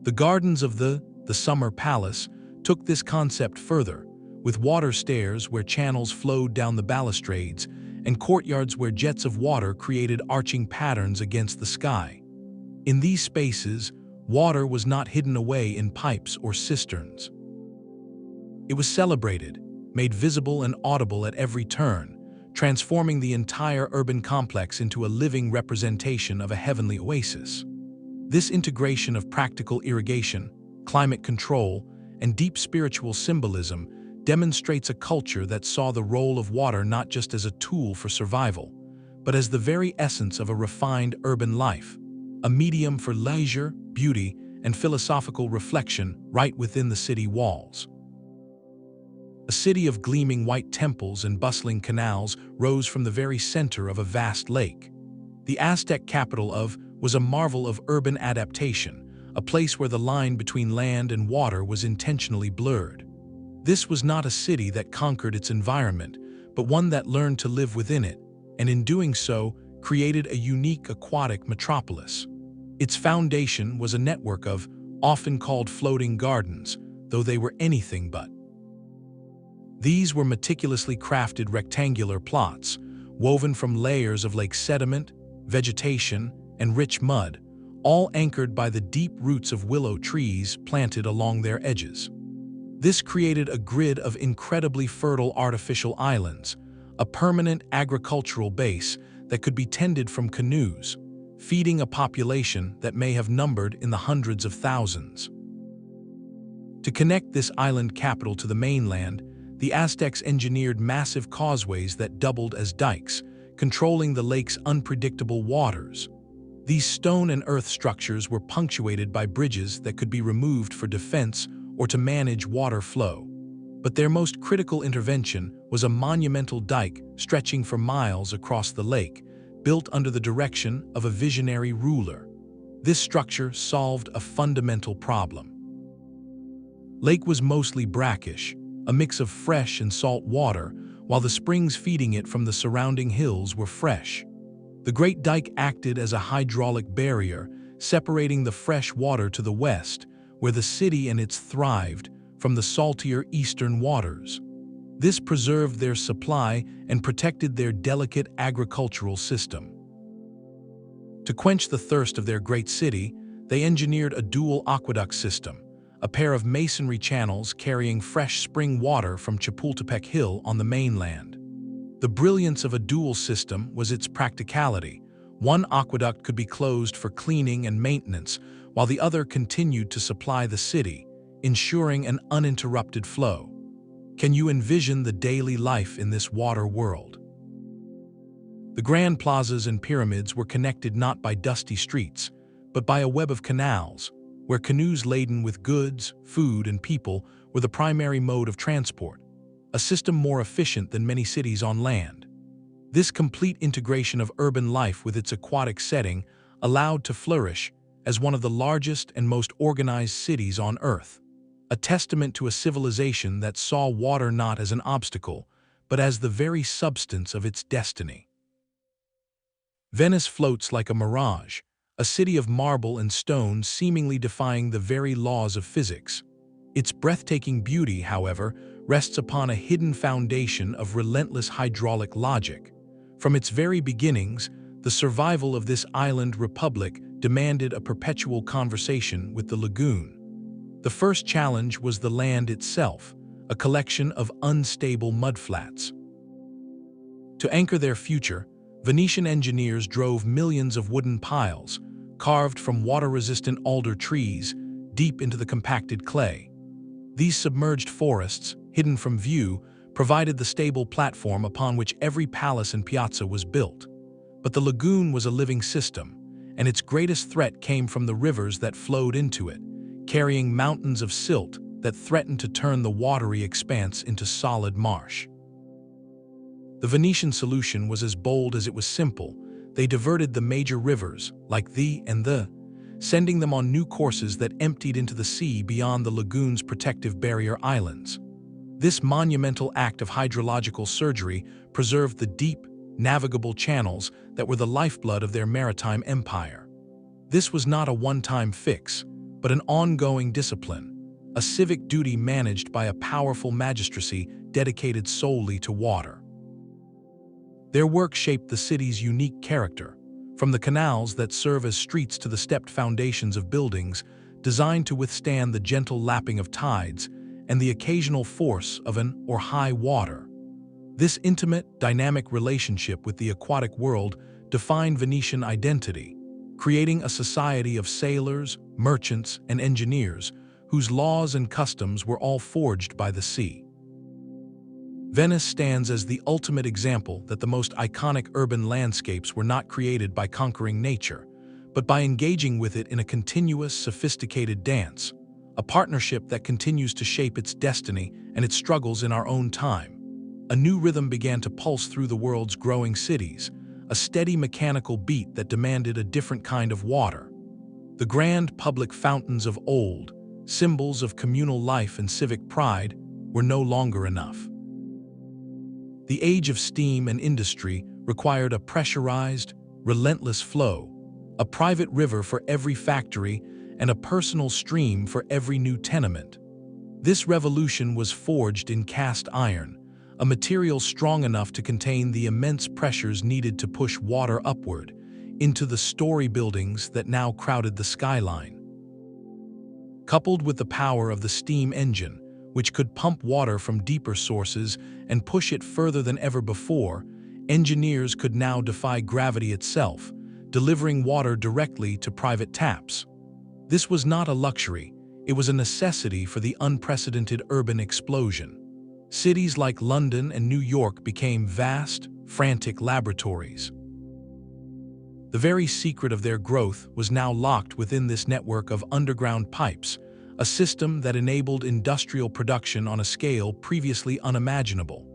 The gardens of the Summer Palace took this concept further, with water stairs where channels flowed down the balustrades and courtyards where jets of water created arching patterns against the sky. In these spaces, water was not hidden away in pipes or cisterns. It was celebrated, made visible and audible at every turn, transforming the entire urban complex into a living representation of a heavenly oasis. This integration of practical irrigation, climate control, and deep spiritual symbolism demonstrates a culture that saw the role of water not just as a tool for survival, but as the very essence of a refined urban life, a medium for leisure, beauty, and philosophical reflection right within the city walls. A city of gleaming white temples and bustling canals rose from the very center of a vast lake. The Aztec capital was a marvel of urban adaptation, a place where the line between land and water was intentionally blurred. This was not a city that conquered its environment, but one that learned to live within it, and in doing so, created a unique aquatic metropolis. Its foundation was a network of, often called floating gardens, though they were anything but. These were meticulously crafted rectangular plots, woven from layers of lake sediment, vegetation, and rich mud, all anchored by the deep roots of willow trees planted along their edges. This created a grid of incredibly fertile artificial islands, a permanent agricultural base that could be tended from canoes, feeding a population that may have numbered in the hundreds of thousands. To connect this island capital to the mainland, the Aztecs engineered massive causeways that doubled as dikes, controlling the lake's unpredictable waters. These stone and earth structures were punctuated by bridges that could be removed for defense or to manage water flow. But their most critical intervention was a monumental dike stretching for miles across the lake, built under the direction of a visionary ruler. This structure solved a fundamental problem. Lake was mostly brackish, a mix of fresh and salt water, while the springs feeding it from the surrounding hills were fresh. The Great Dike acted as a hydraulic barrier, separating the fresh water to the west, where the city and its thrived, from the saltier eastern waters. This preserved their supply and protected their delicate agricultural system. To quench the thirst of their great city, they engineered a dual aqueduct system, a pair of masonry channels carrying fresh spring water from Chapultepec Hill on the mainland. The brilliance of a dual system was its practicality. One aqueduct could be closed for cleaning and maintenance, while the other continued to supply the city, ensuring an uninterrupted flow. Can you envision the daily life in this water world? The grand plazas and pyramids were connected not by dusty streets, but by a web of canals, where canoes laden with goods, food, and people were the primary mode of transport, a system more efficient than many cities on land. This complete integration of urban life with its aquatic setting allowed to flourish as one of the largest and most organized cities on Earth, a testament to a civilization that saw water not as an obstacle, but as the very substance of its destiny. Venice floats like a mirage, a city of marble and stone seemingly defying the very laws of physics. Its breathtaking beauty, however, rests upon a hidden foundation of relentless hydraulic logic. From its very beginnings, the survival of this island republic demanded a perpetual conversation with the lagoon. The first challenge was the land itself, a collection of unstable mudflats. To anchor their future, Venetian engineers drove millions of wooden piles, carved from water-resistant alder trees, deep into the compacted clay. These submerged forests, hidden from view, provided the stable platform upon which every palace and piazza was built. But the lagoon was a living system, and its greatest threat came from the rivers that flowed into it, carrying mountains of silt that threatened to turn the watery expanse into solid marsh. The Venetian solution was as bold as it was simple. They diverted the major rivers, like the and the, sending them on new courses that emptied into the sea beyond the lagoon's protective barrier islands. This monumental act of hydrological surgery preserved the deep, navigable channels that were the lifeblood of their maritime empire. This was not a one-time fix, but an ongoing discipline, a civic duty managed by a powerful magistracy dedicated solely to water. Their work shaped the city's unique character, from the canals that serve as streets to the stepped foundations of buildings designed to withstand the gentle lapping of tides and the occasional force of an or high water. This intimate, dynamic relationship with the aquatic world defined Venetian identity, creating a society of sailors, merchants, and engineers whose laws and customs were all forged by the sea. Venice stands as the ultimate example that the most iconic urban landscapes were not created by conquering nature, but by engaging with it in a continuous, sophisticated dance, a partnership that continues to shape its destiny and its struggles in our own time. A new rhythm began to pulse through the world's growing cities, a steady mechanical beat that demanded a different kind of water. The grand public fountains of old, symbols of communal life and civic pride, were no longer enough. The age of steam and industry required a pressurized, relentless flow, a private river for every factory and a personal stream for every new tenement. This revolution was forged in cast iron, a material strong enough to contain the immense pressures needed to push water upward into the story buildings that now crowded the skyline. Coupled with the power of the steam engine, which could pump water from deeper sources and push it further than ever before, engineers could now defy gravity itself, delivering water directly to private taps. This was not a luxury, it was a necessity for the unprecedented urban explosion. Cities like London and New York became vast, frantic laboratories. The very secret of their growth was now locked within this network of underground pipes, a system that enabled industrial production on a scale previously unimaginable.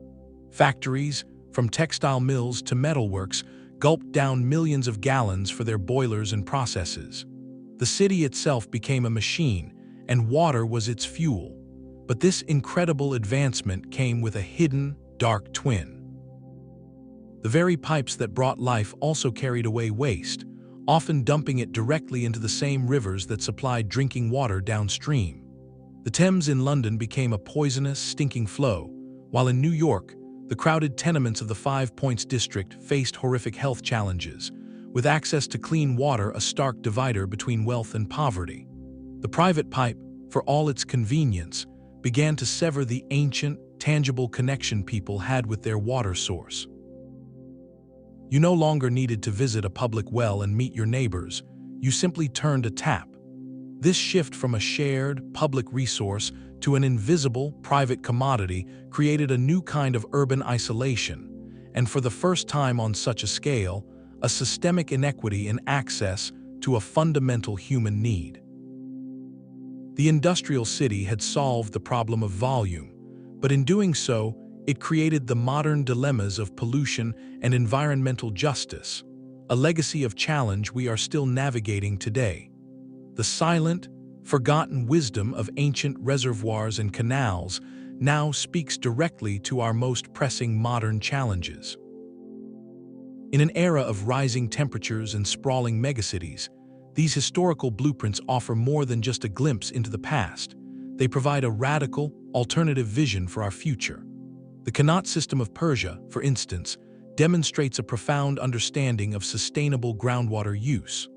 Factories, from textile mills to metalworks, gulped down millions of gallons for their boilers and processes. The city itself became a machine, and water was its fuel. But this incredible advancement came with a hidden, dark twin. The very pipes that brought life also carried away waste, often dumping it directly into the same rivers that supplied drinking water downstream. The Thames in London became a poisonous, stinking flow, while in New York, the crowded tenements of the Five Points district faced horrific health challenges, with access to clean water a stark divider between wealth and poverty. The private pipe, for all its convenience, began to sever the ancient, tangible connection people had with their water source. You no longer needed to visit a public well and meet your neighbors, you simply turned a tap. This shift from a shared, public resource to an invisible, private commodity created a new kind of urban isolation, and for the first time on such a scale, a systemic inequity in access to a fundamental human need. The industrial city had solved the problem of volume, but in doing so, it created the modern dilemmas of pollution and environmental justice, a legacy of challenge we are still navigating today. The silent, forgotten wisdom of ancient reservoirs and canals now speaks directly to our most pressing modern challenges. In an era of rising temperatures and sprawling megacities, these historical blueprints offer more than just a glimpse into the past. They provide a radical, alternative vision for our future. The Qanat system of Persia, for instance, demonstrates a profound understanding of sustainable groundwater use.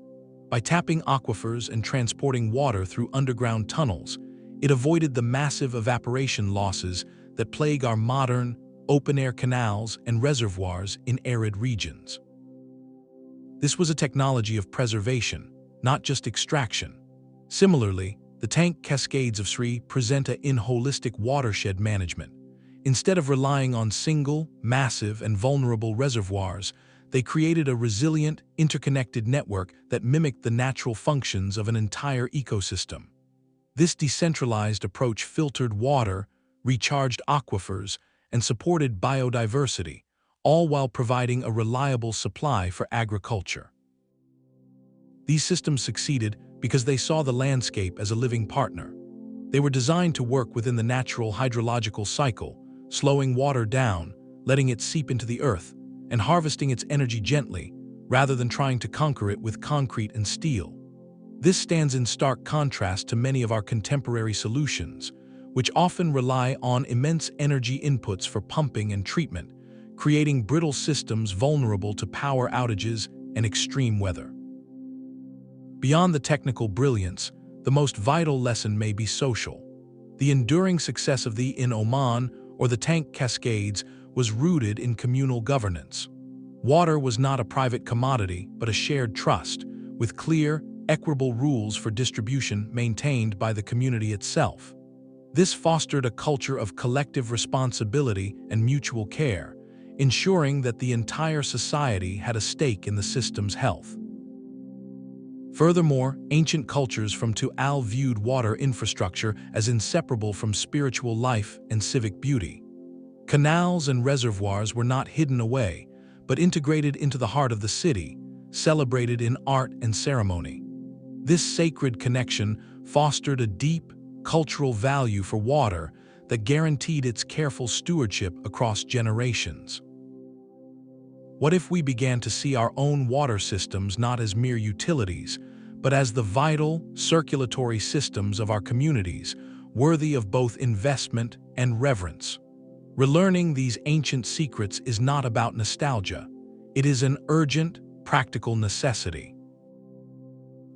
By tapping aquifers and transporting water through underground tunnels, it avoided the massive evaporation losses that plague our modern, open-air canals and reservoirs in arid regions. This was a technology of preservation, not just extraction. Similarly, the tank cascades of Sri present a holistic watershed management. Instead of relying on single, massive, and vulnerable reservoirs, they created a resilient, interconnected network that mimicked the natural functions of an entire ecosystem. This decentralized approach filtered water, recharged aquifers, and supported biodiversity, all while providing a reliable supply for agriculture. These systems succeeded because they saw the landscape as a living partner. They were designed to work within the natural hydrological cycle, slowing water down, letting it seep into the earth, and harvesting its energy gently, rather than trying to conquer it with concrete and steel. This stands in stark contrast to many of our contemporary solutions, which often rely on immense energy inputs for pumping and treatment, creating brittle systems vulnerable to power outages and extreme weather. Beyond the technical brilliance, the most vital lesson may be social. The enduring success of the in Oman or the tank cascades was rooted in communal governance. Water was not a private commodity, but a shared trust, with clear, equitable rules for distribution maintained by the community itself. This fostered a culture of collective responsibility and mutual care, ensuring that the entire society had a stake in the system's health. Furthermore, ancient cultures from Al viewed water infrastructure as inseparable from spiritual life and civic beauty. Canals and reservoirs were not hidden away, but integrated into the heart of the city, celebrated in art and ceremony. This sacred connection fostered a deep, cultural value for water that guaranteed its careful stewardship across generations. What if we began to see our own water systems not as mere utilities, but as the vital, circulatory systems of our communities, worthy of both investment and reverence? Relearning these ancient secrets is not about nostalgia. It is an urgent, practical necessity.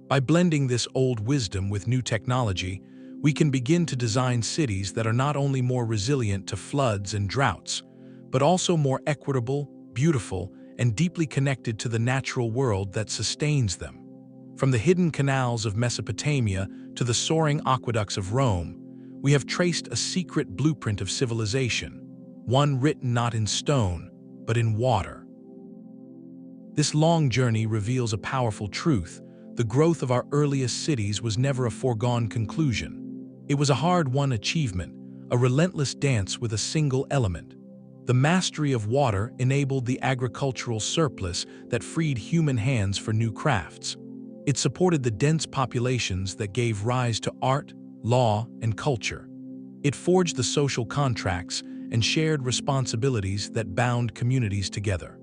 By blending this old wisdom with new technology, we can begin to design cities that are not only more resilient to floods and droughts, but also more equitable, beautiful, and deeply connected to the natural world that sustains them. From the hidden canals of Mesopotamia to the soaring aqueducts of Rome, we have traced a secret blueprint of civilization, one written not in stone, but in water. This long journey reveals a powerful truth. The growth of our earliest cities was never a foregone conclusion. It was a hard-won achievement, a relentless dance with a single element. The mastery of water enabled the agricultural surplus that freed human hands for new crafts. It supported the dense populations that gave rise to art, law, and culture. It forged the social contracts and shared responsibilities that bound communities together.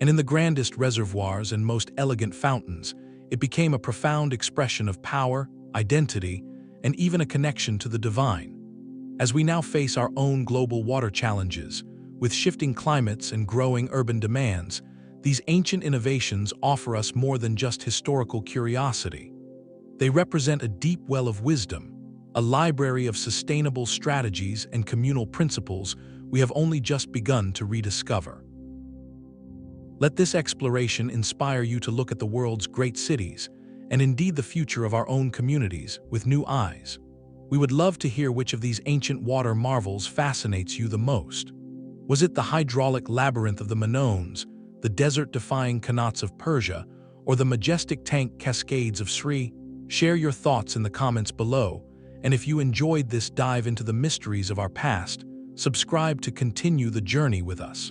And in the grandest reservoirs and most elegant fountains, it became a profound expression of power, identity, and even a connection to the divine. As we now face our own global water challenges, with shifting climates and growing urban demands, these ancient innovations offer us more than just historical curiosity. They represent a deep well of wisdom, a library of sustainable strategies and communal principles we have only just begun to rediscover. Let this exploration inspire you to look at the world's great cities, and indeed the future of our own communities, with new eyes. We would love to hear which of these ancient water marvels fascinates you the most. Was it the hydraulic labyrinth of the Minoans, the desert-defying Qanats of Persia, or the majestic tank cascades of Sri? Share your thoughts in the comments below, and if you enjoyed this dive into the mysteries of our past, subscribe to continue the journey with us.